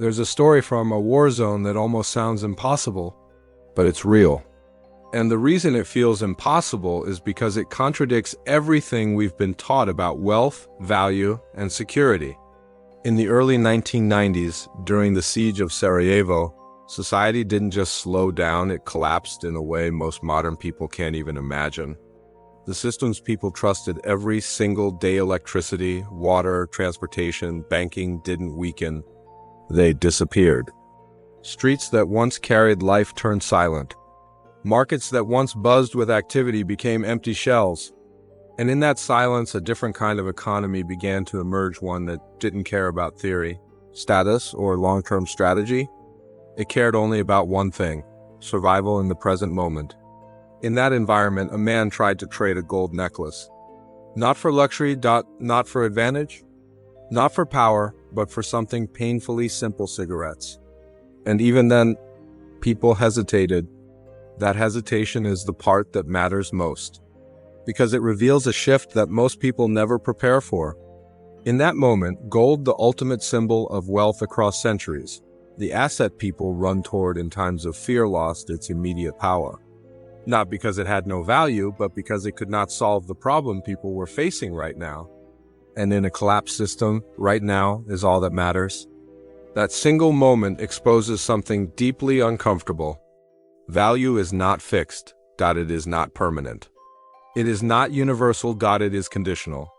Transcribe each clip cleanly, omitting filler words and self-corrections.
There's a story from a war zone that almost sounds impossible, but it's real. And the reason it feels impossible is because it contradicts everything we've been taught about wealth, value, and security. In the early 1990s, during the siege of Sarajevo, society didn't just slow down, it collapsed in a way most modern people can't even imagine. The systems people trusted every single day, electricity, water, transportation, banking, didn't weaken. They disappeared. Streets that once carried life turned silent. Markets that once buzzed with activity became empty shells. And in that silence, a different kind of economy began to emerge, one that didn't care about theory, status, or long-term strategy. It cared only about one thing: survival in the present moment. In that environment, a man tried to trade a gold necklace. Not for luxury, not for advantage, not for power, but for something painfully simple: cigarettes. And even then, people hesitated. That hesitation is the part that matters most, because it reveals a shift that most people never prepare for. In that moment, gold, the ultimate symbol of wealth across centuries, the asset people run toward in times of fear, lost its immediate power. Not because it had no value, but because it could not solve the problem people were facing right now. And in a collapsed system, right now is all that matters. That single moment exposes something deeply uncomfortable. Value is not fixed, it is not permanent. It is not universal, it is conditional.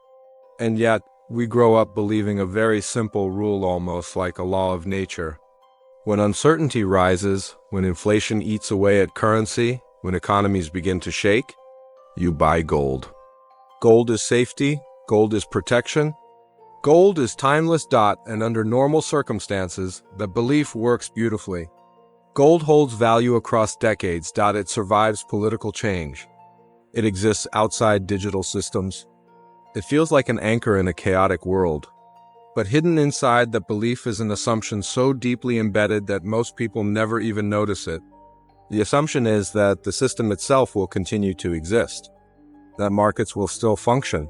And yet, we grow up believing a very simple rule, almost like a law of nature. When uncertainty rises, when inflation eats away at currency, when economies begin to shake, you buy gold. Gold is safety, gold is protection, gold is timeless, and under normal circumstances, the belief works beautifully. Gold holds value across decades, it survives political change. It exists outside digital systems. It feels like an anchor in a chaotic world. But hidden inside that belief is an assumption so deeply embedded that most people never even notice it. The assumption is that the system itself will continue to exist, that markets will still function,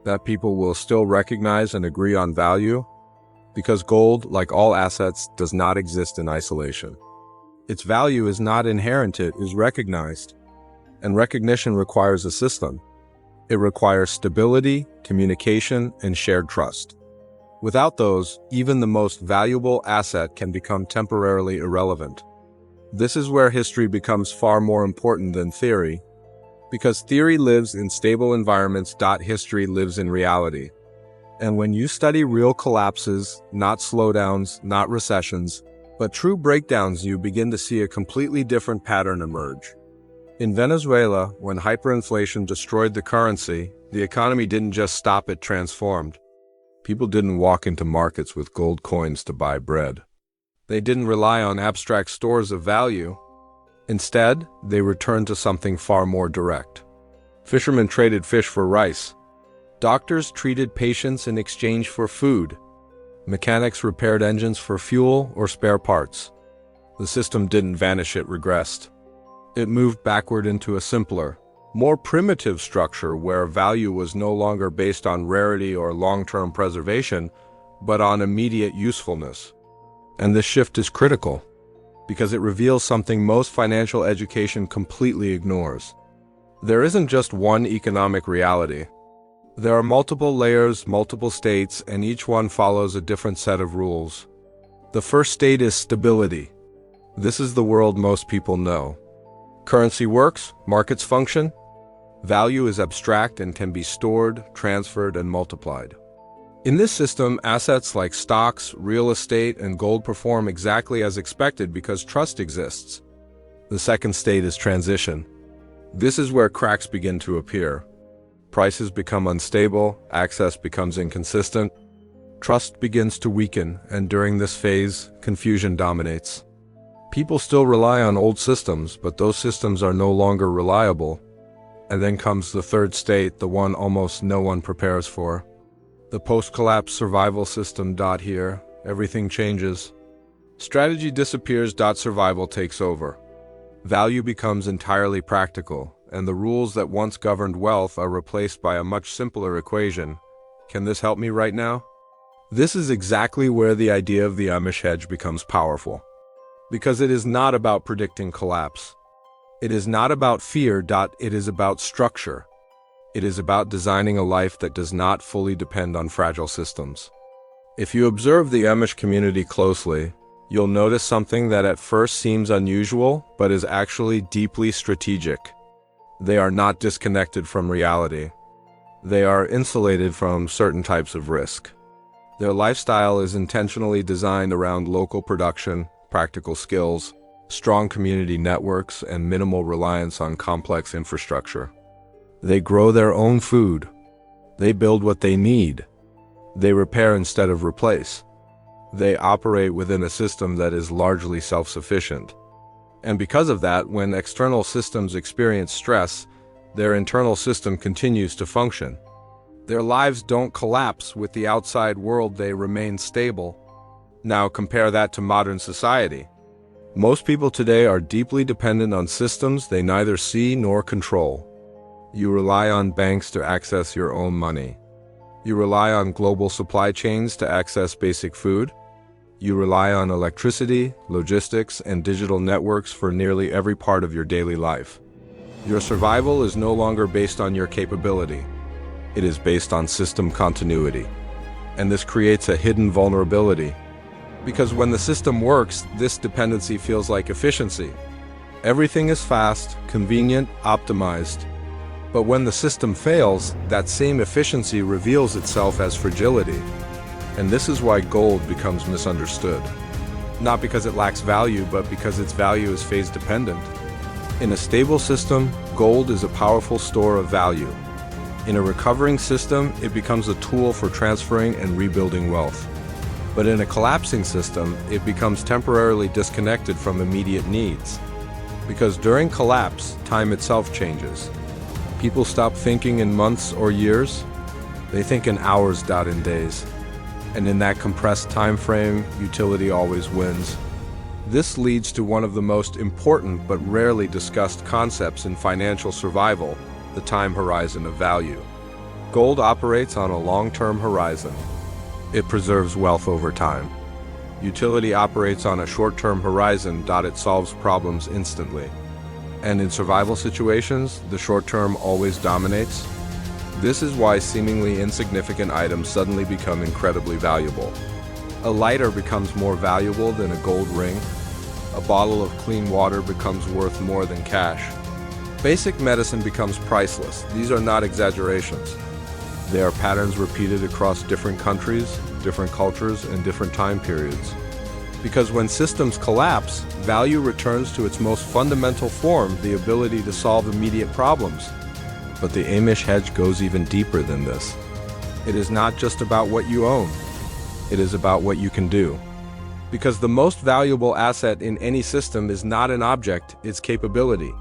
that people will still recognize and agree on value, because gold, like all assets, does not exist in isolation. Its value is not inherent, it is recognized. And recognition requires a system. It requires stability, communication, and shared trust. Without those, even the most valuable asset can become temporarily irrelevant. This is where history becomes far more important than theory. Because theory lives in stable environments, history lives in reality. And when you study real collapses, not slowdowns, not recessions, but true breakdowns, you begin to see a completely different pattern emerge. In Venezuela, when hyperinflation destroyed the currency, the economy didn't just stop, it transformed. People didn't walk into markets with gold coins to buy bread. They didn't rely on abstract stores of value. Instead, they returned to something far more direct. Fishermen traded fish for rice. Doctors treated patients in exchange for food. Mechanics repaired engines for fuel or spare parts. The system didn't vanish, it regressed. It moved backward into a simpler, more primitive structure where value was no longer based on rarity or long-term preservation, but on immediate usefulness. And this shift is critical, because it reveals something most financial education completely ignores. There isn't just one economic reality. There are multiple layers, multiple states, and each one follows a different set of rules. The first state is stability. This is the world most people know. Currency works, markets function. Value is abstract and can be stored, transferred, and multiplied. In this system, assets like stocks, real estate, and gold perform exactly as expected because trust exists. The second state is transition. This is where cracks begin to appear. Prices become unstable, access becomes inconsistent, trust begins to weaken, and during this phase, confusion dominates. People still rely on old systems, but those systems are no longer reliable. And then comes the third state, the one almost no one prepares for. The post-collapse survival system. Here, everything changes. Strategy disappears. Survival takes over. Value becomes entirely practical, and the rules that once governed wealth are replaced by a much simpler equation. Can this help me right now? This is exactly where the idea of the Amish hedge becomes powerful. Because it is not about predicting collapse. It is not about fear. It is about structure. It is about designing a life that does not fully depend on fragile systems. If you observe the Amish community closely, you'll notice something that at first seems unusual, but is actually deeply strategic. They are not disconnected from reality. They are insulated from certain types of risk. Their lifestyle is intentionally designed around local production, practical skills, strong community networks, and minimal reliance on complex infrastructure. They grow their own food. They build what they need. They repair instead of replace. They operate within a system that is largely self-sufficient. And because of that, when external systems experience stress, their internal system continues to function. Their lives don't collapse with the outside world, they remain stable. Now compare that to modern society. Most people today are deeply dependent on systems they neither see nor control. You rely on banks to access your own money. You rely on global supply chains to access basic food. You rely on electricity, logistics, and digital networks for nearly every part of your daily life. Your survival is no longer based on your capability. It is based on system continuity. And this creates a hidden vulnerability. Because when the system works, this dependency feels like efficiency. Everything is fast, convenient, optimized. But when the system fails, that same efficiency reveals itself as fragility. And this is why gold becomes misunderstood. Not because it lacks value, but because its value is phase-dependent. In a stable system, gold is a powerful store of value. In a recovering system, it becomes a tool for transferring and rebuilding wealth. But in a collapsing system, it becomes temporarily disconnected from immediate needs. Because during collapse, time itself changes. People stop thinking in months or years. They think in hours, in days. And in that compressed time frame, utility always wins. This leads to one of the most important but rarely discussed concepts in financial survival, the time horizon of value. Gold operates on a long-term horizon. It preserves wealth over time. Utility operates on a short-term horizon. It solves problems instantly. And in survival situations, the short-term always dominates. This is why seemingly insignificant items suddenly become incredibly valuable. A lighter becomes more valuable than a gold ring. A bottle of clean water becomes worth more than cash. Basic medicine becomes priceless. These are not exaggerations. They are patterns repeated across different countries, different cultures, and different time periods. Because when systems collapse, value returns to its most fundamental form, the ability to solve immediate problems. But the Amish hedge goes even deeper than this. It is not just about what you own. It is about what you can do. Because the most valuable asset in any system is not an object, it's capability.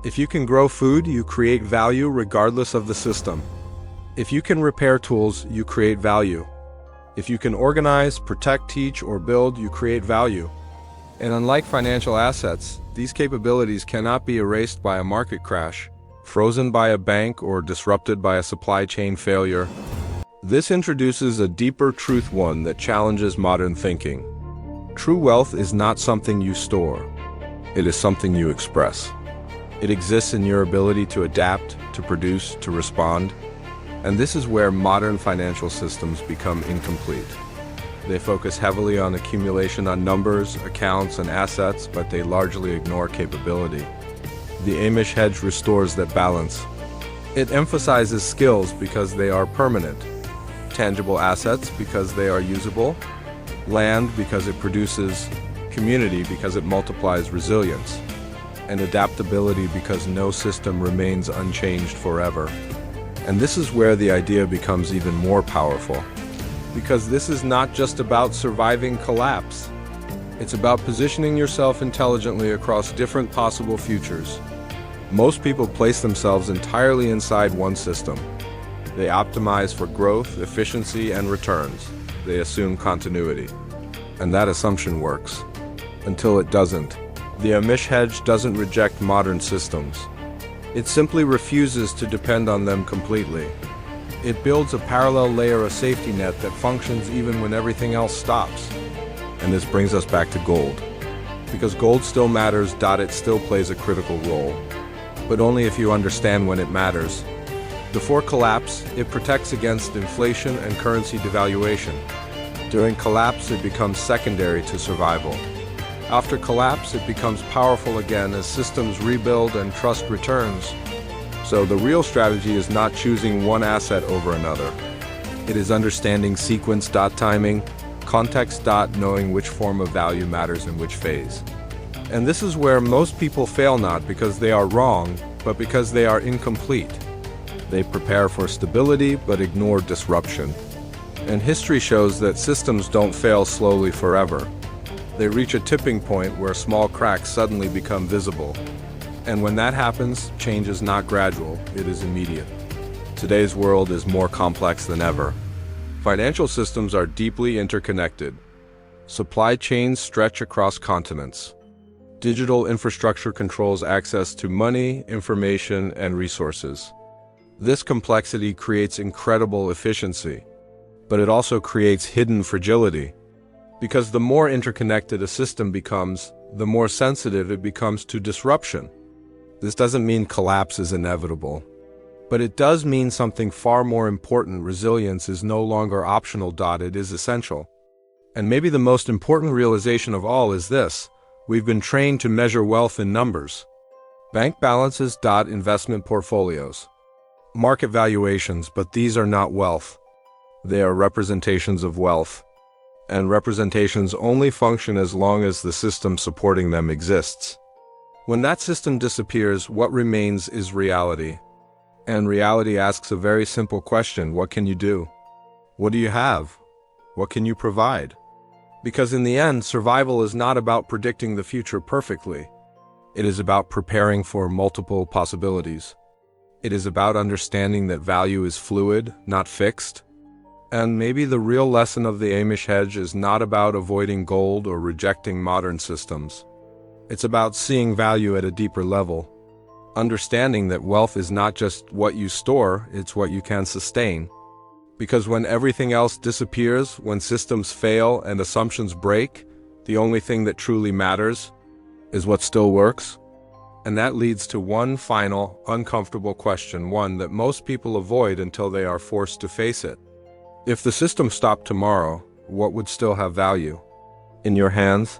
If you can grow food, you create value regardless of the system. If you can repair tools, you create value. If you can organize, protect, teach, or build, you create value. And unlike financial assets, these capabilities cannot be erased by a market crash, frozen by a bank, or disrupted by a supply chain failure. This introduces a deeper truth, one that challenges modern thinking. True wealth is not something you store. It is something you express. It exists in your ability to adapt, to produce, to respond. And this is where modern financial systems become incomplete. They focus heavily on accumulation, on numbers, accounts, and assets, but they largely ignore capability. The Amish hedge restores that balance. It emphasizes skills because they are permanent, tangible assets because they are usable, land because it produces community because it multiplies resilience, and adaptability because no system remains unchanged forever. And this is where the idea becomes even more powerful. Because this is not just about surviving collapse. It's about positioning yourself intelligently across different possible futures. Most people place themselves entirely inside one system. They optimize for growth, efficiency, and returns. They assume continuity. And that assumption works. Until it doesn't. The Amish hedge doesn't reject modern systems. It simply refuses to depend on them completely. It builds a parallel layer of safety net that functions even when everything else stops. And this brings us back to gold. Because gold still matters, it still plays a critical role. But only if you understand when it matters. Before collapse, it protects against inflation and currency devaluation. During collapse, it becomes secondary to survival. After collapse, it becomes powerful again as systems rebuild and trust returns. So the real strategy is not choosing one asset over another. It is understanding sequence timing, context knowing which form of value matters in which phase. And this is where most people fail, not because they are wrong, but because they are incomplete. They prepare for stability but ignore disruption. And history shows that systems don't fail slowly forever. They reach a tipping point where small cracks suddenly become visible. And when that happens, change is not gradual, it is immediate. Today's world is more complex than ever. Financial systems are deeply interconnected. Supply chains stretch across continents. Digital infrastructure controls access to money, information, and resources. This complexity creates incredible efficiency, but it also creates hidden fragility. Because the more interconnected a system becomes, the more sensitive it becomes to disruption. This doesn't mean collapse is inevitable, but it does mean something far more important. Resilience is no longer optional. It is essential. And maybe the most important realization of all is this: we've been trained to measure wealth in numbers. Bank balances, investment portfolios, market valuations, but these are not wealth. They are representations of wealth. And representations only function as long as the system supporting them exists. When that system disappears, what remains is reality. And reality asks a very simple question: what can you do? What do you have? What can you provide? Because in the end, survival is not about predicting the future perfectly. It is about preparing for multiple possibilities. It is about understanding that value is fluid, not fixed. And maybe the real lesson of the Amish Hedge is not about avoiding gold or rejecting modern systems. It's about seeing value at a deeper level, understanding that wealth is not just what you store, it's what you can sustain. Because when everything else disappears, when systems fail and assumptions break, the only thing that truly matters is what still works. And that leads to one final, uncomfortable question, one that most people avoid until they are forced to face it. If the system stopped tomorrow, what would still have value? In your hands?